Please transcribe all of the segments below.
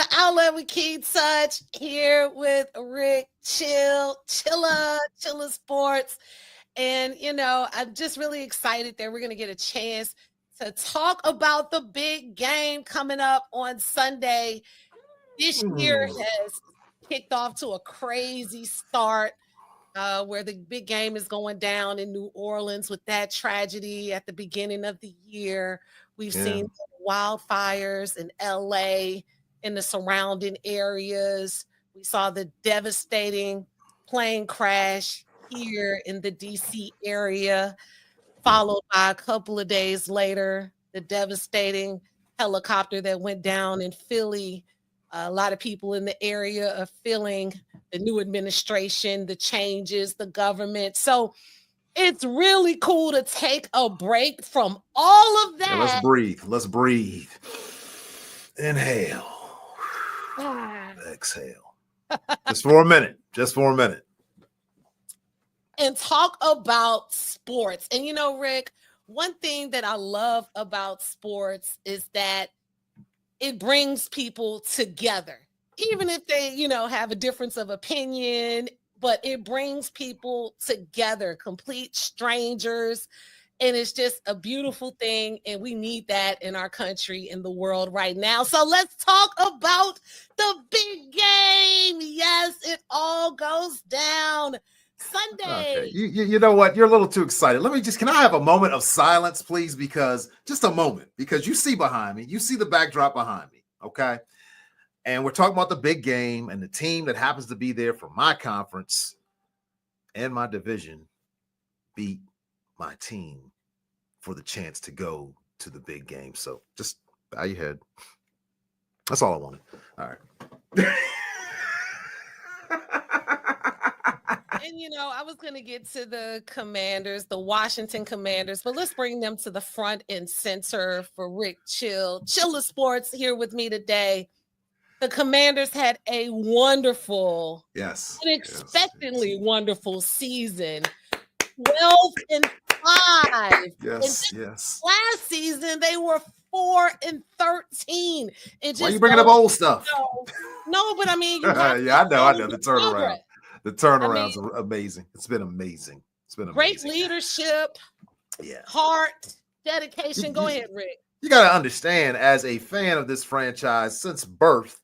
the Outlet with Kei-Touch here with Ric Chill, Chilla Sports. And, I'm just really excited that we're going to get a chance to talk about the big game coming up on Sunday. This year has kicked off to a crazy start where the big game is going down in New Orleans with that tragedy at the beginning of the year. We've seen wildfires in LA, in the surrounding areas. We saw the devastating plane crash here in the DC area, followed by a couple of days later, the devastating helicopter that went down in Philly. A lot of people in the area are feeling the new administration, the changes, the government. So it's really cool to take a break from all of that. Yeah, let's breathe. Let's breathe. Inhale. Exhale. Just for a minute. Just for a minute. And talk about sports. And Rick, one thing that I love about sports is that it brings people together, even if they, have a difference of opinion, but it brings people together, complete strangers. And it's just a beautiful thing. And we need that in our country, in the world right now. So let's talk about the big game. Yes, it all goes down Sunday. Okay. You know what? You're a little too excited. Can I have a moment of silence, please? Just a moment, because you see behind me, you see the backdrop behind me. Okay. And we're talking about the big game and the team that happens to be there for my conference and my division beat my team for the chance to go to the big game. So just bow your head. That's all I wanted. All right. And, I was going to get to the Commanders, the Washington Commanders, but let's bring them to the front and center for Ric Chill. Chilla Sports here with me today. The Commanders had a wonderful, unexpectedly wonderful season. 12-5. Yes. Last season, they were 4-13. Why are you bringing up old stuff? No, but I mean, I know the turnaround. The turnarounds are amazing. It's been amazing. Great leadership, heart, dedication. Go ahead, Rick. You got to understand, as a fan of this franchise since birth,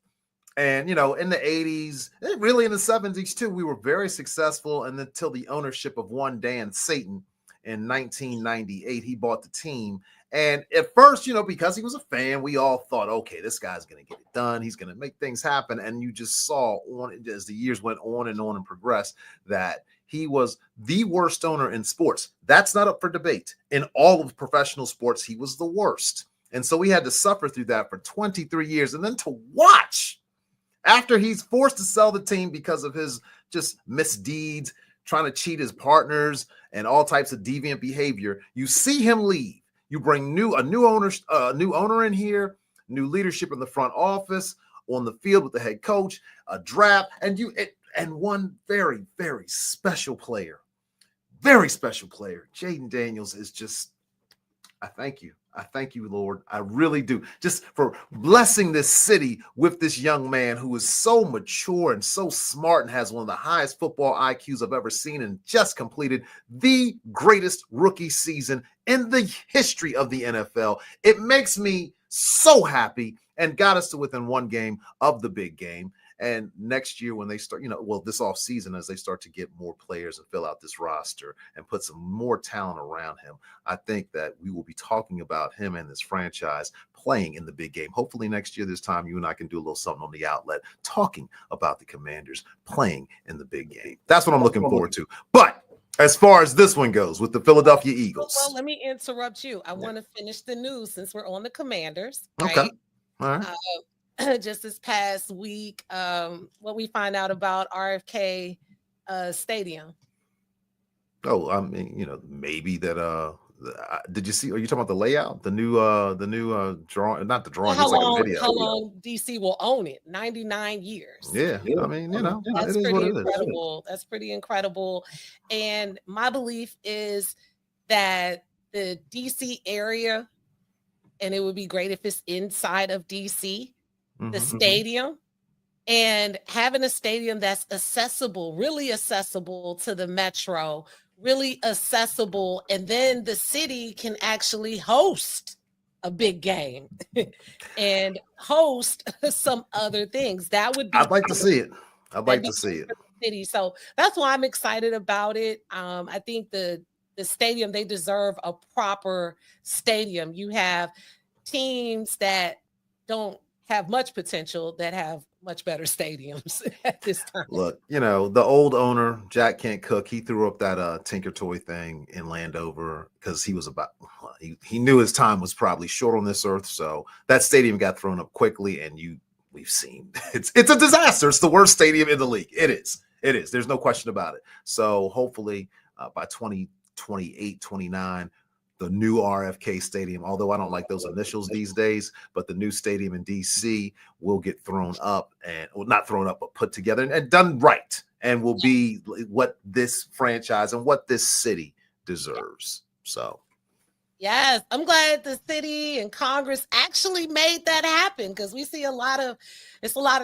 and, in the 80s, really in the 70s too, we were very successful. And until the ownership of one Dan Satan in 1998, he bought the team. And at first, because he was a fan, we all thought, okay, this guy's going to get it done. He's going to make things happen. And you just saw as the years went on and progressed that he was the worst owner in sports. That's not up for debate. In all of professional sports, he was the worst. And so we had to suffer through that for 23 years. And then to watch after he's forced to sell the team because of his just misdeeds, trying to cheat his partners and all types of deviant behavior, you see him leave. You bring a new owner in here, new leadership in the front office, on the field with the head coach, a draft, and one very, very special player. Very special player. Jaden Daniels is just, I thank you. I thank you, Lord. I really do. Just for blessing this city with this young man who is so mature and so smart and has one of the highest football IQs I've ever seen, and just completed the greatest rookie season in the history of the NFL. It makes me so happy and got us to within one game of the big game. And next year when they start, this off season, as they start to get more players and fill out this roster and put some more talent around him, I think that we will be talking about him and this franchise playing in the big game. Hopefully next year, this time, you and I can do a little something on the outlet talking about the Commanders playing in the big game. That's what I'm looking forward to. But as far as this one goes with the Philadelphia Eagles. Well, let me interrupt you. I want to finish the news since we're on the Commanders. Okay. Right? All right. Just this past week, what we find out about RFK Stadium. Oh, I mean, maybe that. Did you see? Are you talking about the layout? The new drawing? Not the drawing. It's like a video. How long DC will own it? 99 years. Yeah, I mean, that's it is pretty what incredible. That's pretty incredible. And my belief is that the DC area, and it would be great if it's inside of DC, the stadium, and having a stadium that's accessible, really accessible to the metro, really accessible, and then the city can actually host a big game and host some other things. That would be I'd like to see it. I'd that'd like be to see it. for the city. So that's why I'm excited about it. I think the stadium, they deserve a proper stadium. You have teams that don't have much potential that have much better stadiums at this time. Look, the old owner, Jack Can't Cook, he threw up that Tinker Toy thing in Landover because he knew his time was probably short on this earth. So that stadium got thrown up quickly, and we've seen it's a disaster. It's the worst stadium in the league. It is. There's no question about it. So hopefully by 2028, 29, the new RFK Stadium, although I don't like those initials these days, but the new stadium in DC will get thrown up not thrown up, but put together and done right, and will be what this franchise and what this city deserves. So, yes, I'm glad the city and Congress actually made that happen, because we see a lot of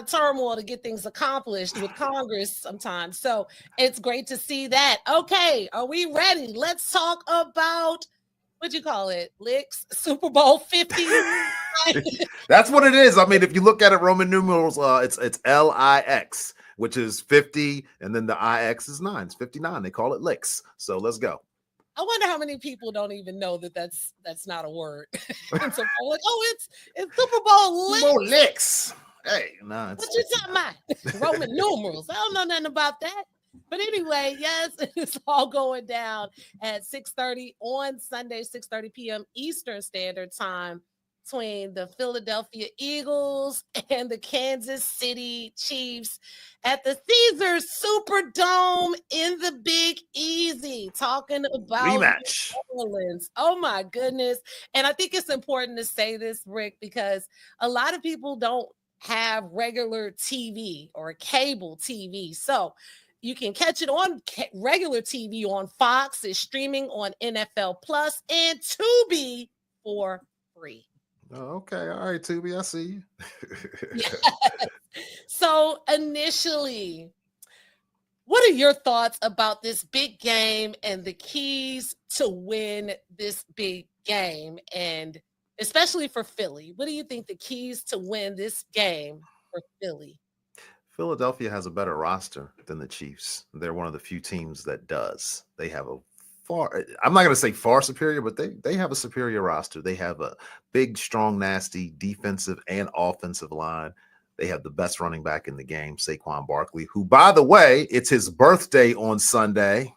turmoil to get things accomplished with Congress sometimes. So it's great to see that. Okay, are we ready? Let's talk about, what'd you call it? LIX, Super Bowl 50. That's what it is. I mean, if you look at it, Roman numerals, it's LIX, which is 50, and then the IX is 9. It's 59. They call it LIX. So let's go. I wonder how many people don't even know that that's not a word. And so I'm like, oh, it's Super Bowl LIX. Super Bowl LIX. Hey, nah, what you talking about? Roman numerals. I don't know nothing about that. But anyway, yes, it's all going down at 6:30 on Sunday, 6:30 p.m. Eastern Standard Time, between the Philadelphia Eagles and the Kansas City Chiefs at the Caesars Superdome in the Big Easy, talking about rematch. New Orleans. Oh my goodness. And I think it's important to say this, Rick, because a lot of people don't have regular TV or cable TV. So you can catch it on regular TV on Fox. It's streaming on NFL Plus and Tubi for free. Oh, okay. All right, Tubi, I see you. Yes. So initially, what are your thoughts about this big game and the keys to win this big game? And especially for Philly, what do you think the keys to win this game for Philly? Philadelphia has a better roster than the Chiefs. They're one of the few teams that does. They have I'm not going to say far superior, but they have a superior roster. They have a big, strong, nasty defensive and offensive line. They have the best running back in the game, Saquon Barkley, who, by the way, it's his birthday on Sunday.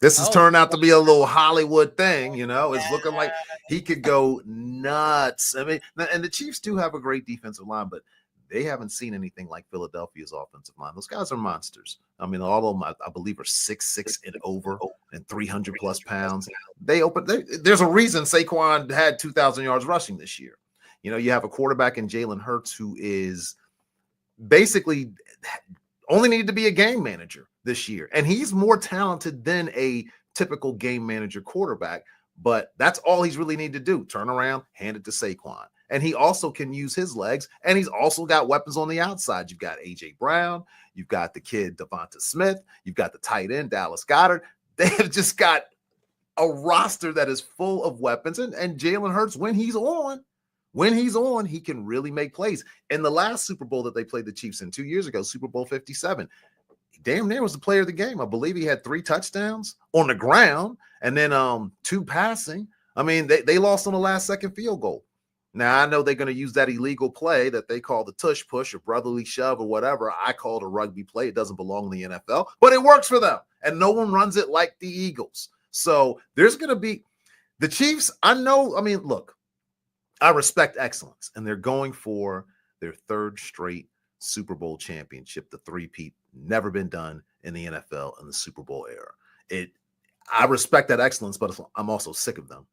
This has turned out to be a little Hollywood thing, It's looking like he could go nuts. I mean, and the Chiefs do have a great defensive line, but they haven't seen anything like Philadelphia's offensive line. Those guys are monsters. I mean, all of them, I believe, are 6'6" and over and 300 plus pounds. There's a reason Saquon had 2,000 yards rushing this year. You have a quarterback in Jalen Hurts who is basically only needed to be a game manager this year. And he's more talented than a typical game manager quarterback, but that's all he's really needed to do. Turn around, hand it to Saquon. And he also can use his legs, and he's also got weapons on the outside. You've got A.J. Brown. You've got the kid, Devonta Smith. You've got the tight end, Dallas Goedert. They have just got a roster that is full of weapons. And Jalen Hurts, when he's on, he can really make plays. In the last Super Bowl that they played the Chiefs in 2 years ago, Super Bowl 57, damn near was the player of the game. I believe he had 3 touchdowns on the ground and then 2 passing. I mean, they lost on the last second field goal. Now, I know they're going to use that illegal play that they call the tush push or brotherly shove or whatever. I call it a rugby play. It doesn't belong in the NFL, but it works for them. And no one runs it like the Eagles. So there's going to be the Chiefs. Look, I respect excellence, and they're going for their 3rd straight Super Bowl championship, the three-peat, never been done in the NFL in the Super Bowl era. I respect that excellence, but I'm also sick of them.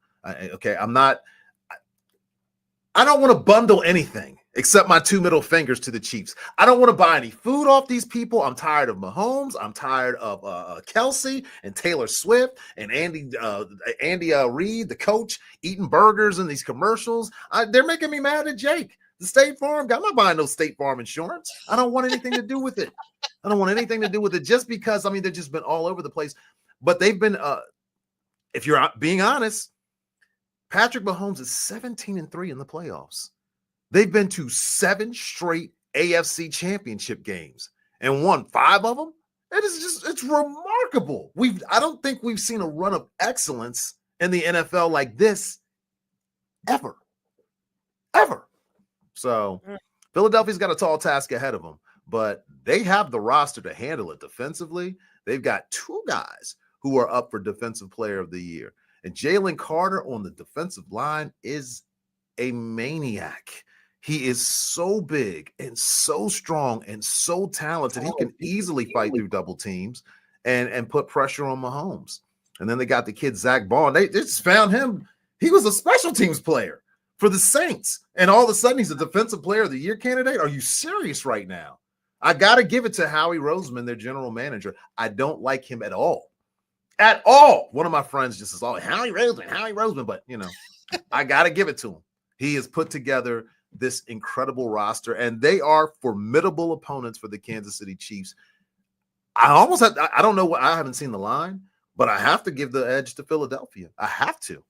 I don't want to bundle anything except my 2 middle fingers to the Chiefs. I don't want to buy any food off these people. I'm tired of Mahomes. I'm tired of Kelsey and Taylor Swift and Andy Reid, the coach, eating burgers in these commercials. They're making me mad at Jake. The State Farm guy. I'm not buying no State Farm insurance. I don't want anything to do with it. I don't want anything to do with it just because, I mean, they've just been all over the place. But they've been, if you're being honest, Patrick Mahomes is 17-3 in the playoffs. They've been to 7 straight AFC championship games and won 5 of them. It's remarkable. I don't think we've seen a run of excellence in the NFL like this ever. So Philadelphia's got a tall task ahead of them, but they have the roster to handle it defensively. They've got 2 guys who are up for Defensive Player of the Year. And Jalen Carter on the defensive line is a maniac. He is so big and so strong and so talented. He can easily fight through double teams and put pressure on Mahomes. And then they got the kid, Zach Bond. They just found him. He was a special teams player for the Saints. And all of a sudden, he's a Defensive Player of the Year candidate. Are you serious right now? I got to give it to Howie Roseman, their general manager. I don't like him at all. At all. One of my friends just is all, Howie Roseman. But, I got to give it to him. He has put together this incredible roster, and they are formidable opponents for the Kansas City Chiefs. I don't know what, I haven't seen the line, but I have to give the edge to Philadelphia. I have to.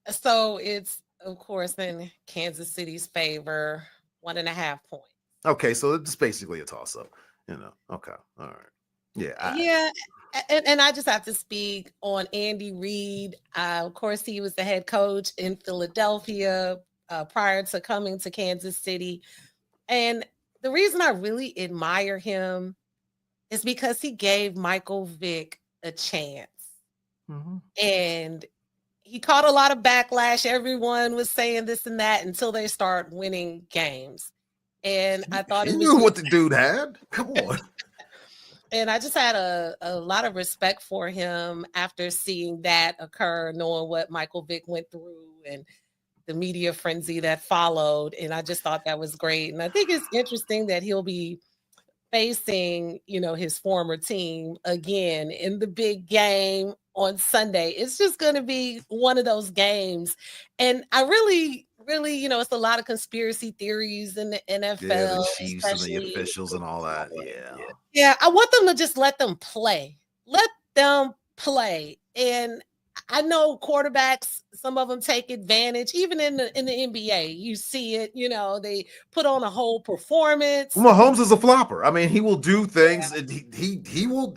So it's, of course, in Kansas City's favor, 1.5 points. Okay, so it's basically a toss-up. Okay, all right. Yeah. And I just have to speak on Andy Reid. Of course, he was the head coach in Philadelphia prior to coming to Kansas City. And the reason I really admire him is because he gave Michael Vick a chance. Mm-hmm. And he caught a lot of backlash. Everyone was saying this and that until they start winning games. And I thought he knew what the dude had. Come on. And I just had a lot of respect for him after seeing that occur, knowing what Michael Vick went through and the media frenzy that followed. And I just thought that was great. And I think it's interesting that he'll be facing, his former team again in the big game on Sunday. It's just going to be one of those games. And I really, it's a lot of conspiracy theories in the NFL. Yeah, the Chiefs and the officials and all that. Yeah, I want them to just let them play. Let them play. And I know quarterbacks, some of them take advantage. Even in the NBA, you see it. They put on a whole performance. Mahomes is a flopper. I mean, he will do things. Yeah. He will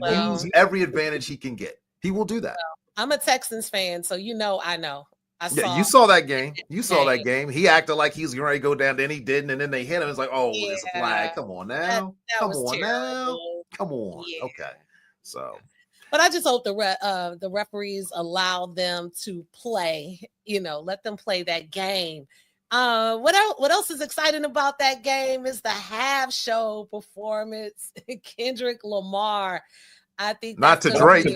use every advantage he can get. He will do that. I'm a Texans fan, so I know. You saw that game. That game. He acted like he was going to go down, then he didn't, and then they hit him. It's like, there's a flag. Come on now. Come on. Yeah. Okay. So. But I just hope the referees allow them to play, let them play that game. What else is exciting about that game is the half show performance. Kendrick Lamar. I think not to Drake.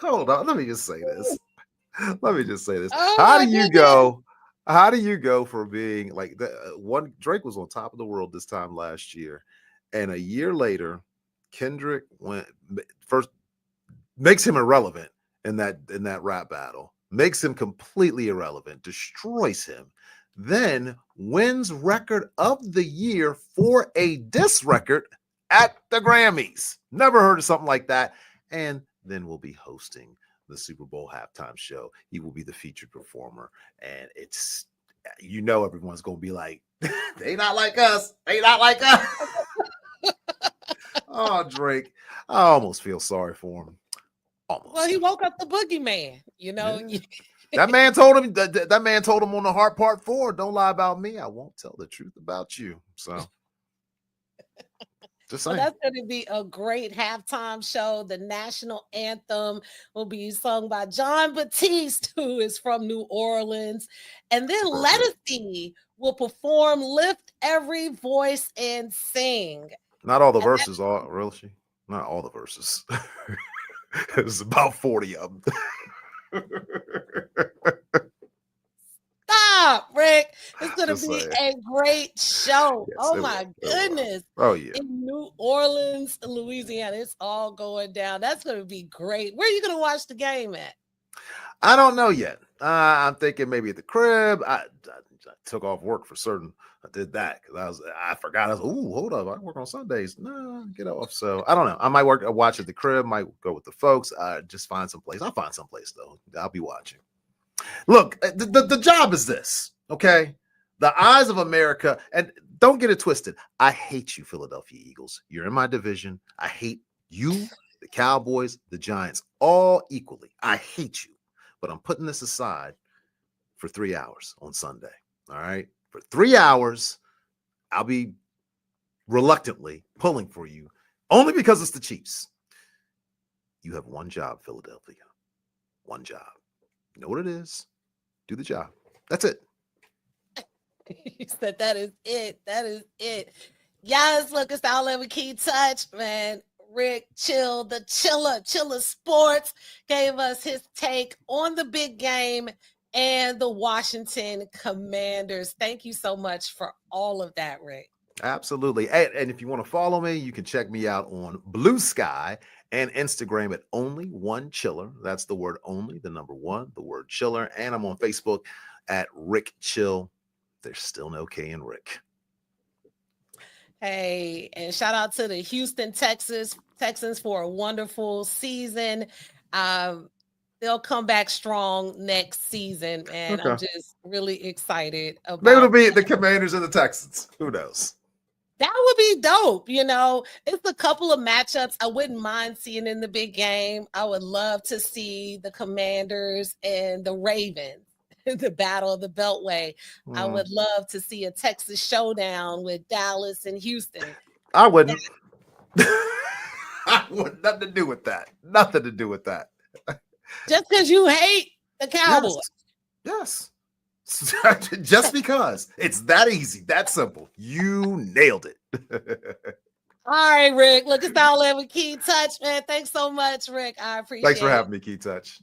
Hold on. Let me just say this. Oh, How do you go from being like Drake was on top of the world this time last year, and a year later, Kendrick makes him irrelevant in that rap battle, makes him completely irrelevant, destroys him, then wins record of the year for a diss record at the Grammys. Never heard of something like that. And then we'll be hosting the Super Bowl halftime show. He will be the featured performer. And it's, everyone's going to be like, they not like us. Oh, Drake. I almost feel sorry for him. Almost. Well, he woke up the boogeyman, Yeah. That man told him on the Heart Part 4, don't lie about me. I won't tell the truth about you. So. So that's going to be a great halftime show. The national anthem will be sung by John Batiste, who is from New Orleans. And then Lettucey will perform Lift Every Voice and Sing. Not all the verses, really? Not all the verses. There's about 40 of them. Stop, Rick. It's going to be a great show. Yes, oh, my goodness. Oh, yeah. In New Orleans, Louisiana, it's all going down. That's going to be great. Where are you going to watch the game at? I don't know yet. I'm thinking maybe at the crib. I took off work for certain. I did that because I forgot. I was, ooh, hold up. I work on Sundays. No, get off. So I don't know. I might watch at the crib, might go with the folks. Just find some place. I'll find some place though. I'll be watching. Look, the job is this, okay? The eyes of America, and don't get it twisted. I hate you, Philadelphia Eagles. You're in my division. I hate you, the Cowboys, the Giants, all equally. I hate you. But I'm putting this aside for 3 hours on Sunday. All right? For 3 hours, I'll be reluctantly pulling for you only because it's the Chiefs. You have one job, Philadelphia. One job. You know what it is? Do the job. That's it. You said that is it. That is it. Yes, look, it's all in with Kei-Touch, man. Ric Chill, the Chiller Sports, gave us his take on the big game and the Washington Commanders. Thank you so much for all of that, Ric. Absolutely. And if you want to follow me, you can check me out on Blue Sky and Instagram at Only One Chiller. That's the word only, the number one, the word chiller. And I'm on Facebook at Ric Chill. There's still no K in Rick. Hey, and shout out to the Houston, Texans for a wonderful season. They'll come back strong next season, and I'm just really excited about. Maybe it'll be the Commanders and the Texans. Who knows? That would be dope. You know, it's a couple of matchups I wouldn't mind seeing in the big game. I would love to see the Commanders and the Ravens. The battle of the Beltway. I would love to see a Texas showdown with Dallas and Houston. I wouldn't. I want nothing to do with that. Nothing to do with that. Just because you hate the Cowboys. Yes. Just because. It's that easy, that simple. You nailed it. All right, Ric. Look, it's all in with Kei-Touch, man. Thanks so much, Ric. I appreciate it. Thanks for having me, Kei-Touch.